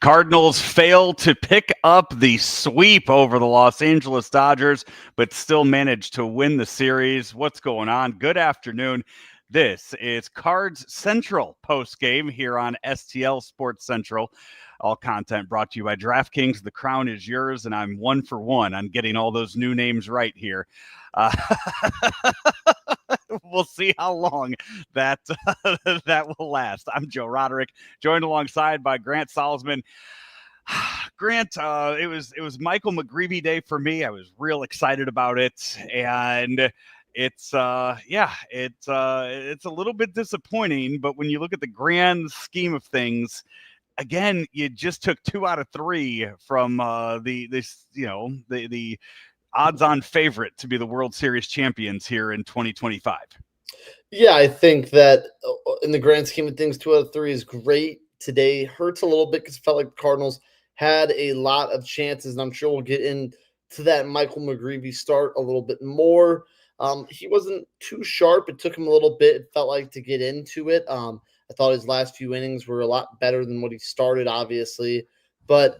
Cardinals fail to pick up the sweep over the Los Angeles Dodgers, but still manage to win the series. What's going on? Good afternoon. This is Cards Central Postgame here on STL Sports Central. All content brought to you by DraftKings. The crown is yours, and I'm 1 for 1 on getting all those new names right here. We'll see how long that that will last. I'm Joe Roderick, joined alongside by Grant Salzman. Grant, it was Michael McGreevy Day for me. I was real excited about it, and it's a little bit disappointing. But when you look at the grand scheme of things, again, you just took 2 out of 3 from the odds-on favorite to be the World Series champions here in 2025. Yeah, I think that in the grand scheme of things, 2 out of 3 is great. Today hurts a little bit because it felt like the Cardinals had a lot of chances, and I'm sure we'll get into that Michael McGreevy start a little bit more. He wasn't too sharp. It took him a little bit, it felt like, to get into it. I thought his last few innings were a lot better than what he started, obviously. But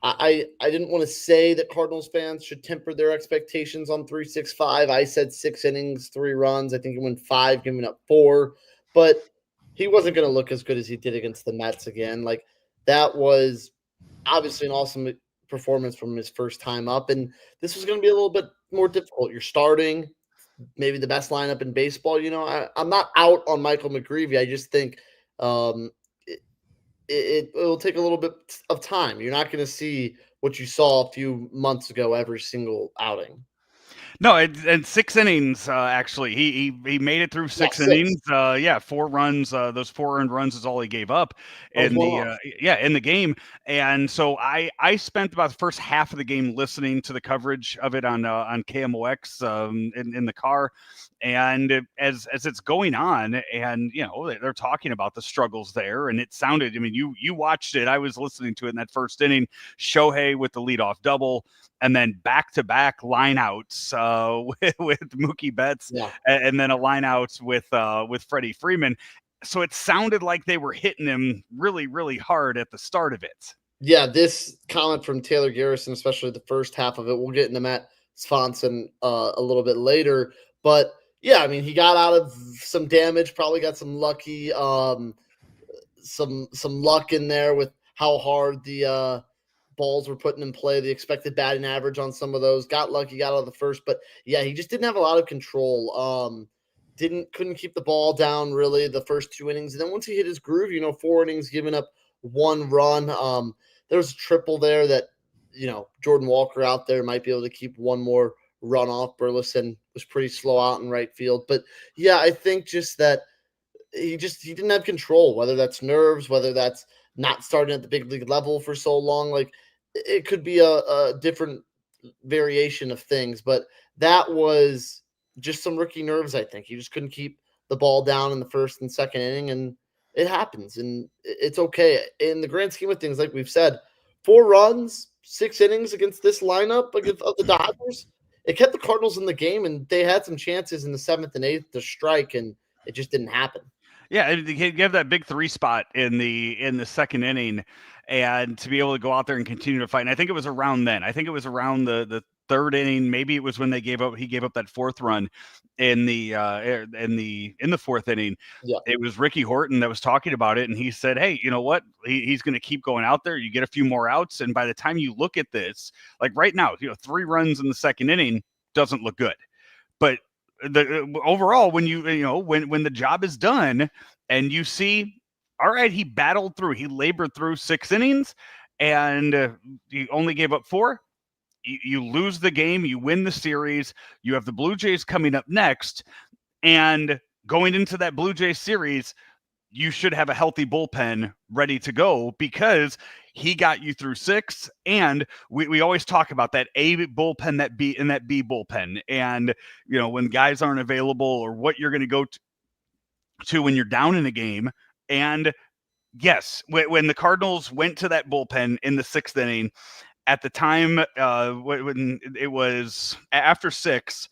I didn't want to say that Cardinals fans should temper their expectations on 3-6-5. I said 6 innings, 3 runs. I think he went 5, giving up 4. But he wasn't going to look as good as he did against the Mets again. Like, that was obviously an awesome performance from his first time up. And this was going to be a little bit more difficult. You're starting maybe the best lineup in baseball. You know, I'm not out on Michael McGreevy. I just think it will take a little bit of time. You're not going to see what you saw a few months ago every single outing. No, and 6 innings, actually. He made it through 6 innings. 4 runs. Those 4 earned runs is all he gave up in the game. And so I spent about the first half of the game listening to the coverage of it on KMOX in the car. And as it's going on, and they're talking about the struggles there, and it sounded. I mean, you watched it. I was listening to it in that first inning. Shohei with the leadoff double, and then back-to-back lineouts with Mookie Betts, and then a lineout with Freddie Freeman. So it sounded like they were hitting him really, really hard at the start of it. Yeah, this comment from Taylor Garrison, especially the first half of it, we'll get into Matt Swanson a little bit later. But, yeah, I mean, he got out of some damage, probably got some lucky some luck in there with how hard the balls were putting in play, the expected batting average on some of those. Got lucky, got out of the first, but yeah, he just didn't have a lot of control. Couldn't keep the ball down really the first 2 innings, and then once he hit his groove, 4 innings, giving up 1 run. There was a triple there that Jordan Walker out there might be able to keep 1 more run off. Burleson was pretty slow out in right field, but yeah, I think just that he didn't have control, whether that's nerves, whether that's not starting at the big league level for so long. Like, it could be a different variation of things, but that was just some rookie nerves. I think he just couldn't keep the ball down in the first and second inning, and it happens, and it's okay. In the grand scheme of things, like we've said, 4 runs, 6 innings against this lineup of the Dodgers, it kept the Cardinals in the game, and they had some chances in the 7th and 8th to strike, and it just didn't happen. Yeah, he gave that big 3 spot in the second inning, and to be able to go out there and continue to fight. And I think it was around then. I think it was around the 3rd inning. Maybe it was when he gave up that 4th run in the 4th inning. Yeah. It was Ricky Horton that was talking about it, and he said, "Hey, you know what? He's going to keep going out there. You get a few more outs, and by the time you look at this, like right now, 3 runs in the second inning doesn't look good, but." Overall, when when the job is done and you see, all right, he battled through, he labored through 6 innings, and he only gave up 4. You lose the game, you win the series. You have the Blue Jays coming up next, and going into that Blue Jays series, you should have a healthy bullpen ready to go because he got you through 6. And we always talk about that A bullpen, that B, and that B bullpen. And, when guys aren't available, or what you're going to go to when you're down in a game. And yes, when the Cardinals went to that bullpen in the 6th inning, at the time, when it was after 6,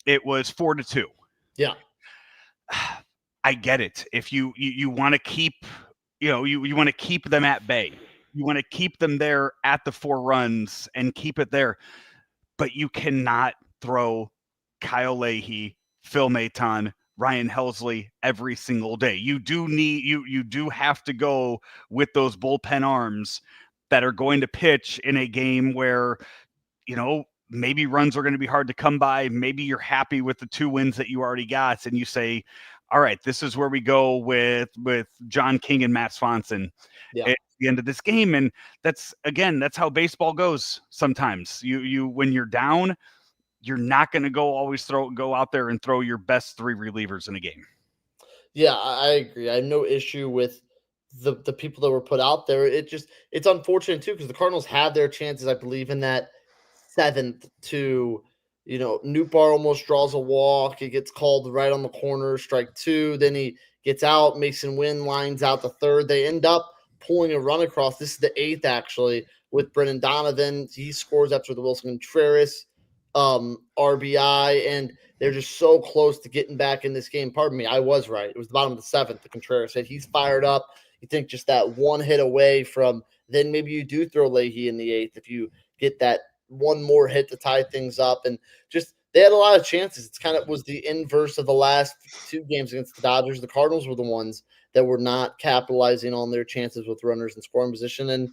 it was 4-2. Yeah. I get it. If you want to keep you want to keep them at bay. You want to keep them there at the 4 runs and keep it there. But you cannot throw Kyle Leahy, Phil Maton, Ryan Helsley every single day. You do have to go with those bullpen arms that are going to pitch in a game where, maybe runs are going to be hard to come by. Maybe you're happy with the 2 wins that you already got, and you say, all right, this is where we go with John King and Matt Swanson Yeah. at the end of this game. And that's how baseball goes sometimes. You when you're down, you're not going to go out there and throw your best 3 relievers in a game. Yeah, I agree. I have no issue with the people that were put out there. It's unfortunate too because the Cardinals had their chances, I believe, in that 7th to Nootbaar almost draws a walk. It gets called right on the corner, strike 2. Then he gets out. Mason Wynn lines out the 3rd. They end up pulling a run across. This is the 8th actually with Brendan Donovan. He scores after the Wilson Contreras RBI, and they're just so close to getting back in this game. Pardon me, I was right. It was the bottom of the 7th. The Contreras hit. He's fired up. You think just that one hit away from then maybe you do throw Leahy in the 8th if you get that one more hit to tie things up. And just they had a lot of chances. It's kind of was the inverse of the last 2 games against the Dodgers. The Cardinals were the ones that were not capitalizing on their chances with runners in scoring position. And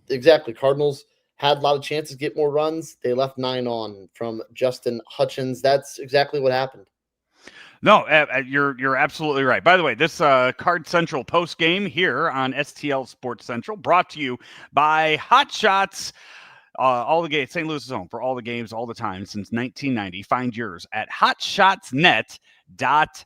exactly, Cardinals had a lot of chances to get more runs. They left 9 on from Justin Hutchins. That's exactly what happened. No, you're absolutely right. By the way, this Card Central post game here on STL Sports Central brought to you by Hot Shots. All the games, St. Louis is home for all the games, all the time since 1990. Find yours at hotshotsnet.com.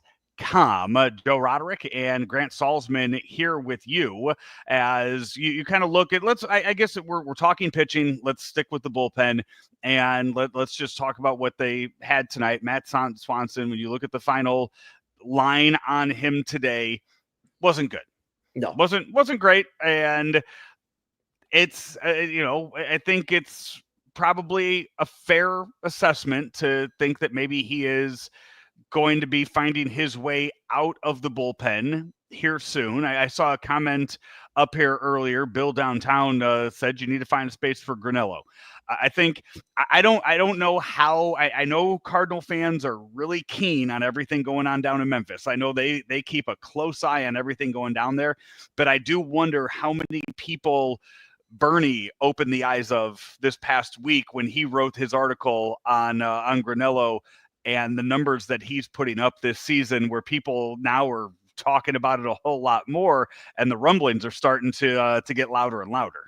Joe Roderick and Grant Salzman here with you as you kind of look at, I guess we're talking pitching. Let's stick with the bullpen and let's just talk about what they had tonight. Matt Swanson, when you look at the final line on him today, wasn't good. No. Wasn't great. And it's, I think it's probably a fair assessment to think that maybe he is going to be finding his way out of the bullpen here soon. I saw a comment up here earlier. Bill Downtown said you need to find a space for Granello. I think I don't know how. I know Cardinal fans are really keen on everything going on down in Memphis. I know they keep a close eye on everything going down there, but I do wonder how many people Bernie opened the eyes of this past week when he wrote his article on Granello and the numbers that he's putting up this season, where people now are talking about it a whole lot more, and the rumblings are starting to get louder and louder.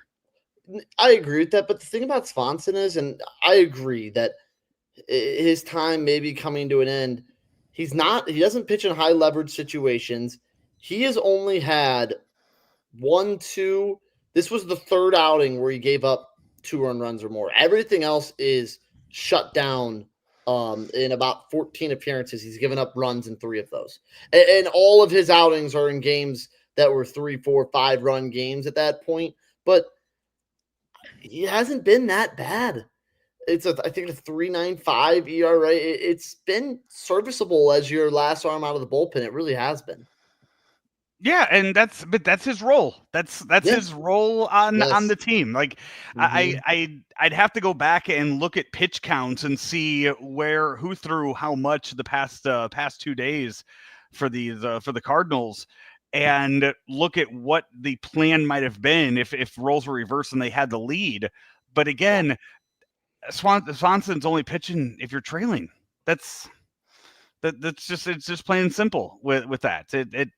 I agree with that, but the thing about Swanson is, and I agree that his time may be coming to an end. He doesn't pitch in high leverage situations. He has only had 1, 2. This was the 3rd outing where he gave up 2 earned runs or more. Everything else is shut down. In about 14 appearances, he's given up runs in 3 of those. And all of his outings are in games that were 3, 4, 5 run games at that point. But he hasn't been that bad. I think a 3.95 ERA. It's been serviceable as your last arm out of the bullpen. It really has been. Yeah, and that's his role. That's his role on the team. Like I'd have to go back and look at pitch counts and see who threw how much the past 2 days for the Cardinals, and look at what the plan might have been if roles were reversed and they had the lead. But again, Swanson's only pitching if you're trailing. That's it's just plain and simple with that. It's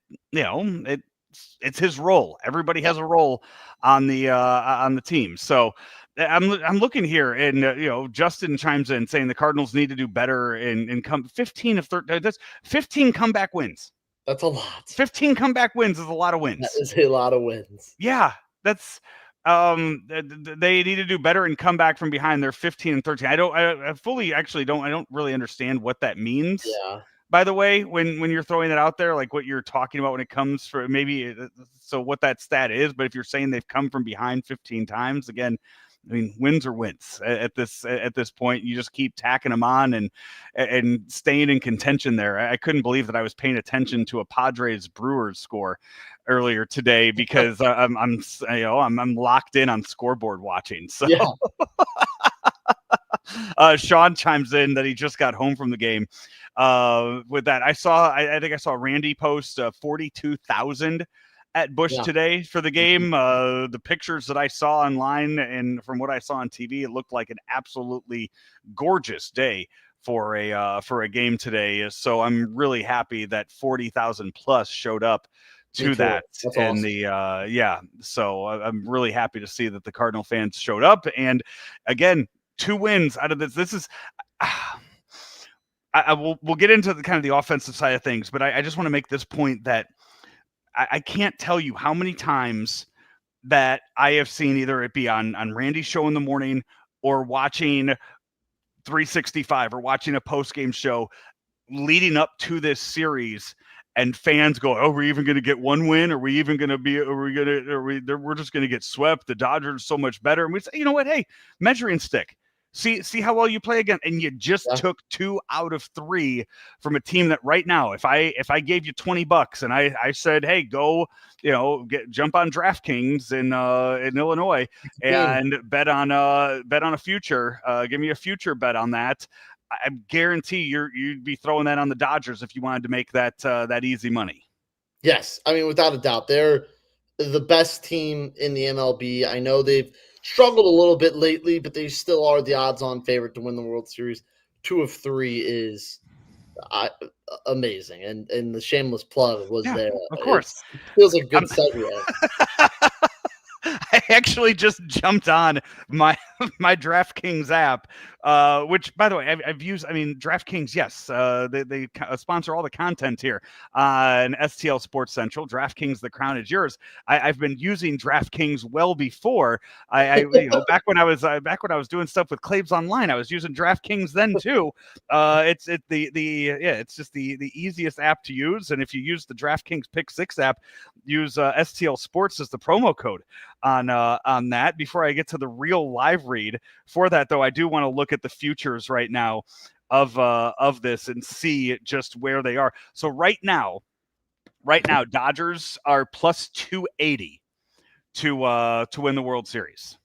his role. Everybody has a role on the team. So I'm looking here, and Justin chimes in saying the Cardinals need to do better in 15 of 30. That's 15 comeback wins. That's a lot. 15 comeback wins is a lot of wins. That is a lot of wins. Yeah, that's. They need to do better and come back from behind. They're 15 and 13. I don't really understand what that means. Yeah. By the way, when you're throwing it out there, like what you're talking about when it comes for maybe so what that stat is, but if you're saying they've come from behind 15 times, again, I mean, wins are wins at this point. You just keep tacking them on and staying in contention there. I couldn't believe that I was paying attention to a Padres Brewers score earlier today because I'm locked in on scoreboard watching. So Yeah. Sean chimes in that he just got home from the game. With that, I think I saw Randy post 42,000 at Busch today for the game. The pictures that I saw online and from what I saw on TV, it looked like an absolutely gorgeous day for a game today. So I'm really happy that 40,000 plus showed up to that. That's and awesome. So I'm really happy to see that the Cardinal fans showed up. And again, 2 wins out of this. This is we'll get into the kind of the offensive side of things, but I just want to make this point that I can't tell you how many times that I have seen either it be on Randy's show in the morning or watching 365 or watching a post-game show leading up to this series, and fans go, "Oh, we're even going to get 1 win? Are we even going to be? We're just going to get swept? The Dodgers are so much better." And we say, you know what? Hey, measuring stick. See how well you play again, and you just took 2 out of 3 from a team that right now, if I gave you $20 and I said, hey, go, jump on DraftKings in Illinois and bet on a future, give me a future bet on that. I guarantee you'd be throwing that on the Dodgers if you wanted to make that easy money. Yes, I mean, without a doubt, they're the best team in the MLB. I know they've struggled a little bit lately, but they still are the odds-on favorite to win the World Series. 2 of 3 is amazing, and the shameless plug was there. Of course, it feels like a good segue. I actually just jumped on my DraftKings app, which, by the way, I've used. I mean, DraftKings, yes, they sponsor all the content here on STL Sports Central. DraftKings, the crown is yours. I've been using DraftKings well before. Back when I was doing stuff with Claves Online, I was using DraftKings then too. It's just the easiest app to use, and if you use the DraftKings Pick 6 app, use STL Sports as the promo code on that. Before I get to the real live read for that, though, I do want to look at the futures right now of this and see just where they are. So right now, Dodgers are plus 280 to win the World Series.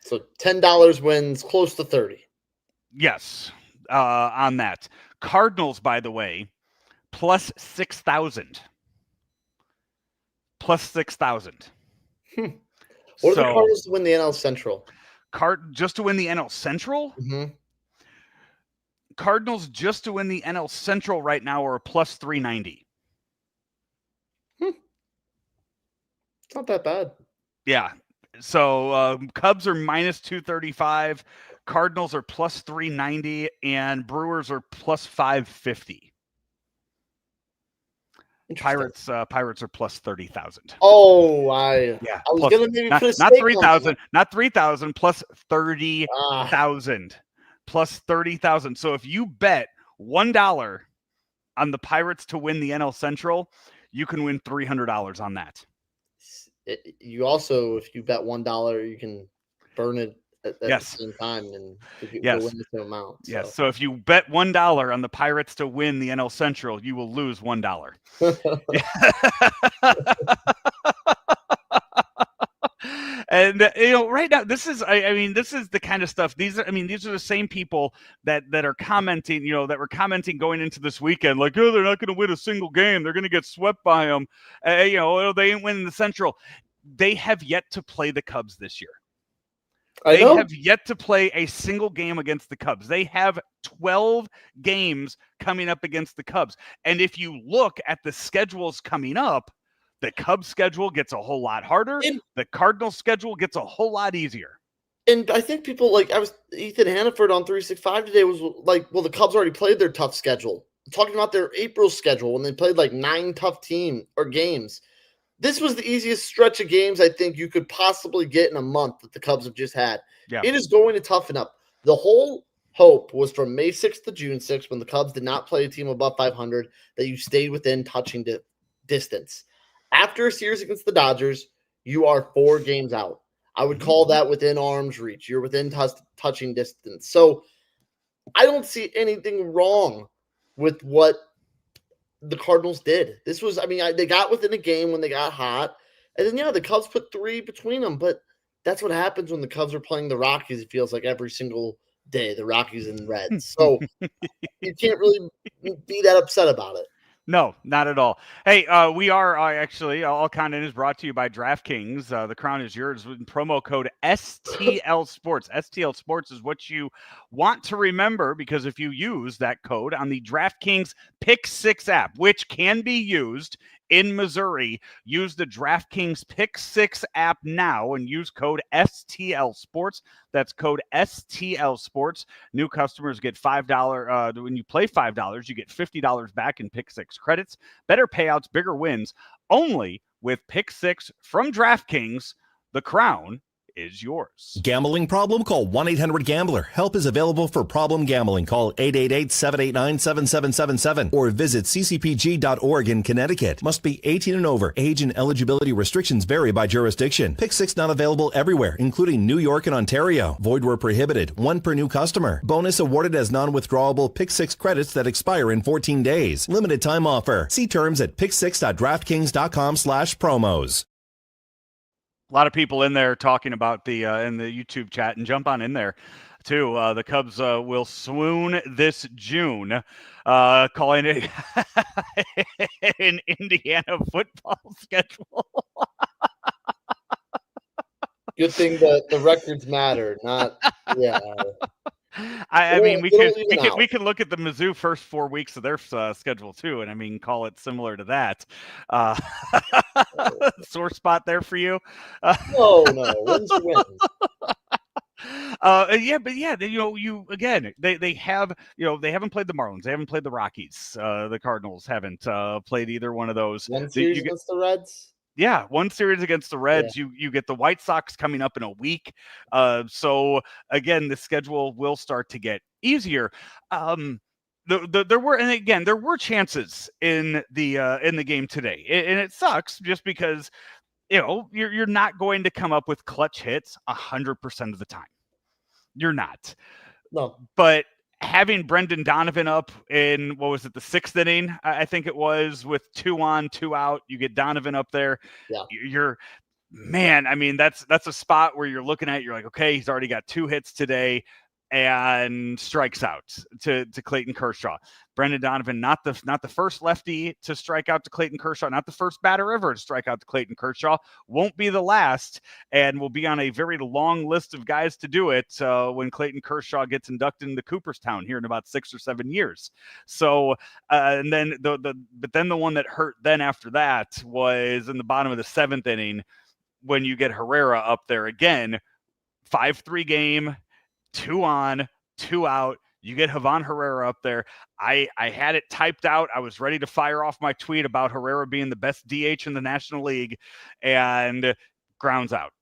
So $10 wins close to 30. Yes, on that. Cardinals, by the way, plus 6,000. Plus 6,000. What are the Cardinals to win the NL Central? Just to win the NL Central? Mm-hmm. Cardinals just to win the NL Central right now are plus 390. It's not that bad. Yeah. So Cubs are minus 235. Cardinals are plus 390. And Brewers are plus 550. Pirates are plus 30,000. Oh, I was gonna maybe put a not 3,000, not 3,000, plus 30,000, plus 30,000. So if you bet $1 on the Pirates to win the NL Central, you can win $300 on that. You also, if you bet $1, you can burn it at the same time and win the same amount. So. Yes. So if you bet $1 on the Pirates to win the NL Central, you will lose $1. And right now, this is the kind of stuff. These are the same people that are commenting, that were commenting going into this weekend, like, oh, they're not going to win a single game. They're going to get swept by them. They ain't winning the Central. They have yet to play the Cubs this year. They have yet to play a single game against the Cubs. They have 12 games coming up against the Cubs. And if you look at the schedules coming up, the Cubs schedule gets a whole lot harder. The Cardinals schedule gets a whole lot easier. And I think people Ethan Hannaford on 365 today was like, well, the Cubs already played their tough schedule. Talking about their April schedule when they played like 9 tough games. This was the easiest stretch of games I think you could possibly get in a month that the Cubs have just had. Yeah. It is going to toughen up. The whole hope was from May 6th to June 6th when the Cubs did not play a team above 500 that you stayed within touching distance. After a series against the Dodgers, you are 4 games out. I would call that within arm's reach. You're within touching distance. So I don't see anything wrong with what the Cardinals did. This was, they got within a game when they got hot. And then, the Cubs put 3 between them. But that's what happens when the Cubs are playing the Rockies. It feels like every single day, the Rockies and Reds. So you can't really be that upset about it. No, not at all. Hey, we are actually, all content is brought to you by DraftKings. The crown is yours with promo code STL Sports. STL Sports is what you want to remember, because if you use that code on the DraftKings Pick 6 app, which can be used in Missouri, use the DraftKings Pick 6 app now and use code STL Sports. That's code STL Sports. New customers get $5. When you play $5, you get $50 back in Pick 6 credits. Better payouts, bigger wins. Only with Pick 6 from DraftKings. The crown is yours. Gambling problem? Call 1-800-GAMBLER. Help is available for problem gambling. Call 888-789-7777 or visit ccpg.org in Connecticut. Must be 18 and over. Age and eligibility restrictions vary by jurisdiction. Pick 6 not available everywhere, including New York and Ontario. Void where prohibited. 1 per new customer. Bonus awarded as non-withdrawable Pick 6 credits that expire in 14 days. Limited time offer. See terms at pick6.draftkings.com/promos. A lot of people in there talking about the in the YouTube chat, and jump on in there too. The Cubs will swoon this June, calling it an Indiana football schedule. Good thing that the records matter, not I mean, we can look at the Mizzou first 4 weeks of their schedule too, and call it similar to that. Sore spot there for you? No, wins are wins. They have, they haven't played the Marlins, they haven't played the Rockies, the Cardinals haven't played either one of those. One series against the Reds. Yeah, 1 series against the Reds. Yeah. You get the White Sox coming up in a week. So again, the schedule will start to get easier. There were chances in the game today, and it sucks just because you're not going to come up with clutch hits 100% of the time. You're not. No, but having Brendan Donovan up in, what was it, the 6th inning, I think it was, with 2 on, 2 out, you get Donovan up there. Yeah. That's a spot where you're looking at, you're like, okay, he's already got 2 hits today and strikes out to Clayton Kershaw. Brendan Donovan, not the first lefty to strike out to Clayton Kershaw, not the first batter ever to strike out to Clayton Kershaw, won't be the last, and will be on a very long list of guys to do it when Clayton Kershaw gets inducted into Cooperstown here in about 6 or 7 years. So, and then the one that hurt then after that was in the bottom of the 7th inning when you get Herrera up there again, 5-3 game, 2 on, 2 out. You get Javon Herrera up there. I had it typed out. I was ready to fire off my tweet about Herrera being the best DH in the National League, and grounds out.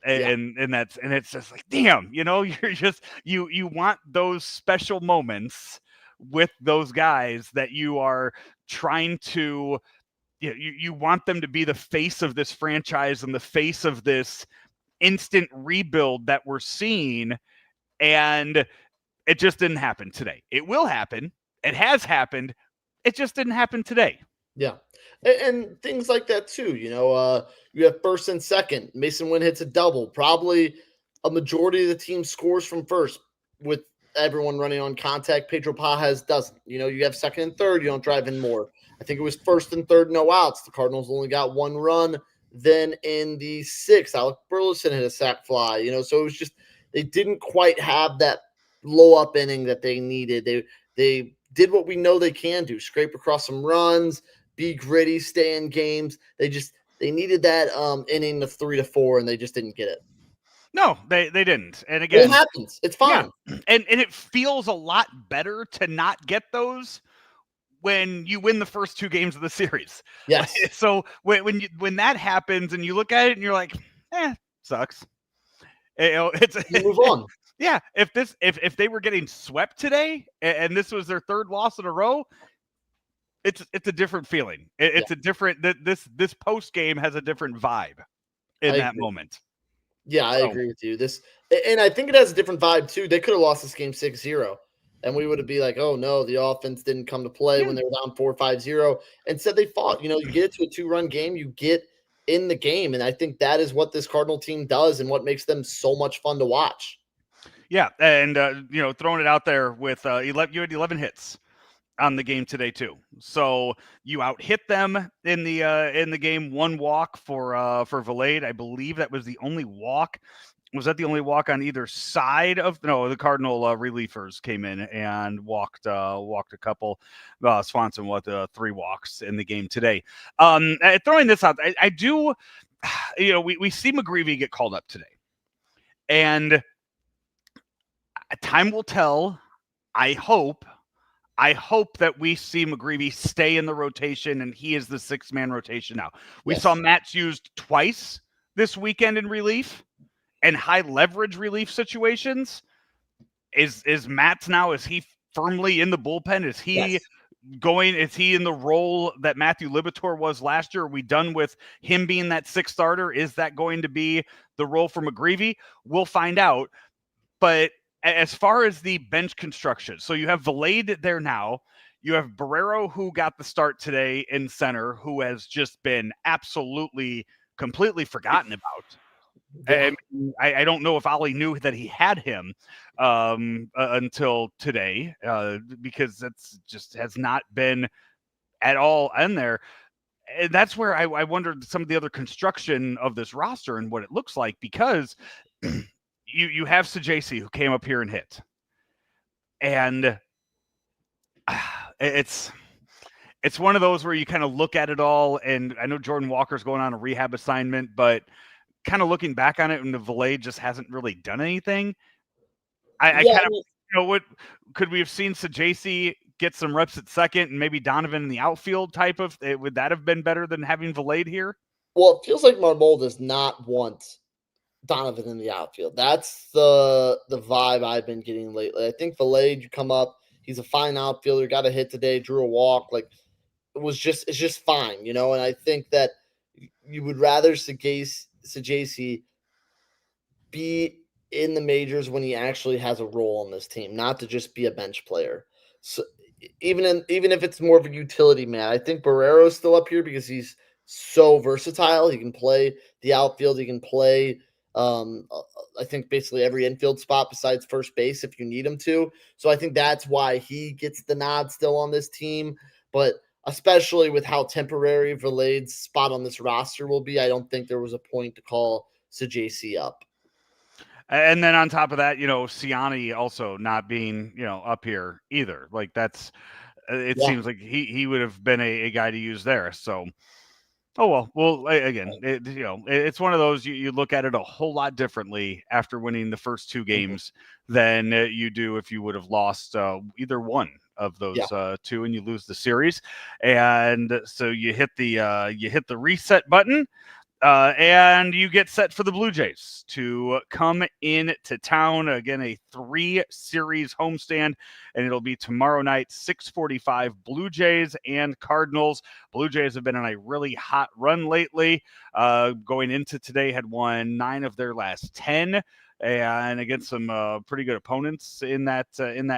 And it's just like, damn, you're just, you want those special moments with those guys that you are trying to, you want them to be the face of this franchise and the face of this instant rebuild that we're seeing. And it just didn't happen today. It will happen. It has happened. It just didn't happen today. Yeah. And things like that too. You have first and second. Mason Wynn hits a double. Probably a majority of the team scores from first with everyone running on contact. Pedro Pajes doesn't. You have second and third. You don't drive in more. I think it was first and third, no outs. The Cardinals only got 1 run. Then in the 6th, Alec Burleson hit a sac fly. So it was just, they didn't quite have that blow up inning that they needed. They did what we know they can do: scrape across some runs, be gritty, stay in games. They needed that inning of 3-4, and they just didn't get it. No, they didn't. And again, it happens. It's fine. Yeah. And it feels a lot better to not get those when you win the first 2 games of the series. Yes. So when that happens and you look at it and you're like, sucks. You move on. Yeah, if they were getting swept today and this was their 3rd loss in a row, it's a different feeling. It's a different, this post game has a different vibe in that moment. Yeah, I agree with you. And I think it has a different vibe too. They could have lost this game 6-0, and we would be like, oh no, the offense didn't come to play when they were down 4-5-0. Instead, they fought. You get it to a 2-run game, you get in the game. And I think that is what this Cardinal team does and what makes them so much fun to watch. Yeah, and throwing it out there with you had 11 hits on the game today too. So you out hit them in the game. One walk for Valade. I believe that was the only walk. Was that the only walk on either side of the Cardinal reliefers came in and walked a couple. Swanson with 3 walks in the game today. Throwing this out, I do, we see McGreevy get called up today, and time will tell. I hope that we see McGreevy stay in the rotation and he is the 6-man rotation now. We saw Matt's used twice this weekend in relief and high leverage relief situations. Is Matt's now, is he firmly in the bullpen? Is he is he in the role that Matthew Libator was last year? Are we done with him being that 6th starter? Is that going to be the role for McGreevy? We'll find out. But as far as the bench construction, so you have Valade there now. You have Barrero, who got the start today in center, who has just been absolutely, completely forgotten about. Yeah. And I don't know if Ollie knew that he had him until today, because that's just has not been at all in there. And that's where I wondered some of the other construction of this roster and what it looks like, because you have Sajasi, who came up here and hit. And it's one of those where you kind of look at it all, and I know Jordan Walker's going on a rehab assignment, but kind of looking back on it, and the Valade just hasn't really done anything. I kind of, what could we have seen Sajasi get some reps at second and maybe Donovan in the outfield type of, would that have been better than having Valade here? Well, it feels like Marmol does not want Donovan in the outfield. That's the vibe I've been getting lately. I think Valade, you come up, he's a fine outfielder, got a hit today, drew a walk, it's just fine, and I think that you would rather Sajasi be in the majors when he actually has a role on this team, not to just be a bench player. So even if it's more of a utility man, I think Barrero's still up here because he's so versatile. He can play the outfield, he can play I think basically every infield spot besides first base if you need him to. So I think that's why he gets the nod still on this team. But especially with how temporary Valade's spot on this roster will be, I don't think there was a point to call Sajasi up. And then on top of that, Siani also not being, up here either. Like that's, it seems like he would have been a guy to use there. So, well, again, it's one of those, you look at it a whole lot differently after winning the first 2 games than you do if you would have lost either one of those 2 and you lose the series. And so you hit the reset button. And you get set for the Blue Jays to come in to town. Again, a 3-series homestand, and it'll be tomorrow night, 6:45, Blue Jays and Cardinals. Blue Jays have been on a really hot run lately. Going into today, had won 9 of their last 10. And against some pretty good opponents in that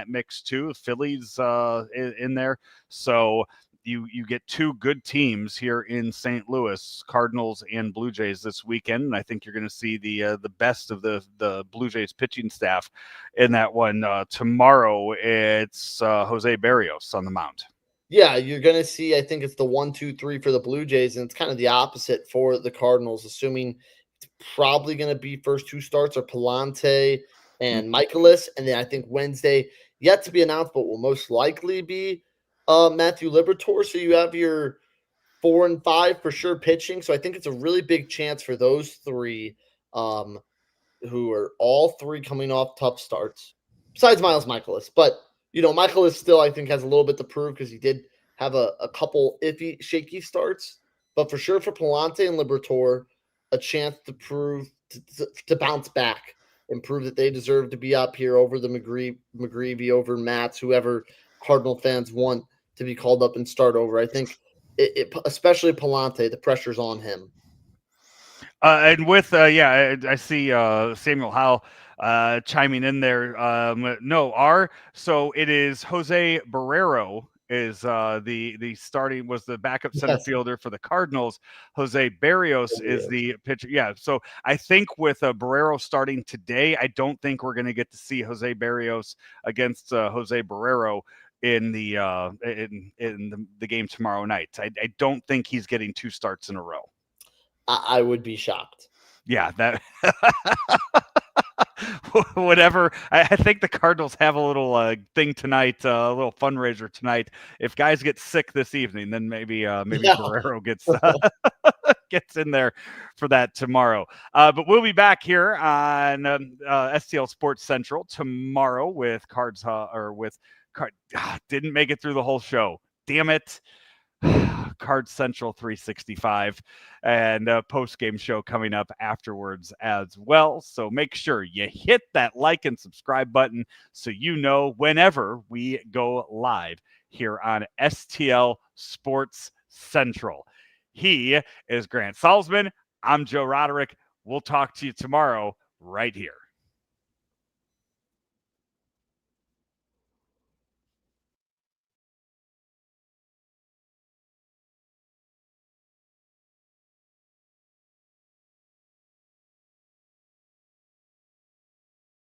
mix too. Phillies in there. So you get 2 good teams here in St. Louis, Cardinals and Blue Jays this weekend. And I think you're going to see the best of the Blue Jays pitching staff in that one. Tomorrow, it's Jose Barrios on the mound. Yeah, you're going to see, I think it's the 1, 2, 3 for the Blue Jays, and it's kind of the opposite for the Cardinals, assuming it's probably going to be first 2 starts are Palante and Michaelis. And then I think Wednesday, yet to be announced, but will most likely be Matthew Libator. So you have your 4 and 5 for sure pitching. So I think it's a really big chance for those 3 who are all 3 coming off tough starts, besides Miles Michaelis. But, Michaelis still, I think, has a little bit to prove because he did have a couple iffy, shaky starts. But for sure for Palante and Libator, a chance to prove, to bounce back and prove that they deserve to be up here over the McGreevy, over Matz, whoever Cardinal fans want to be called up and start over. I think, especially Palante, the pressure's on him. And with I see Samuel Howell chiming in there. So it is Jose Barrero is the starting was the backup center Yes. fielder for the Cardinals. Jose Barrios is the pitcher. Yeah, so I think with Barrero starting today, I don't think we're going to get to see Jose Barrios against Jose Barrero in the the game tomorrow night. I don't think he's getting 2 starts in a row. I would be shocked. Yeah, that whatever. I think the Cardinals have a little thing tonight, a little fundraiser tonight. If guys get sick this evening, then maybe Barrero gets gets in there for that tomorrow. But we'll be back here on STL Sports Central tomorrow with didn't make it through the whole show. Damn it. Card Central 365 and a post-game show coming up afterwards as well. So make sure you hit that like and subscribe button so you know whenever we go live here on STL Sports Central. He is Grant Salzman. I'm Joe Roderick. We'll talk to you tomorrow right here.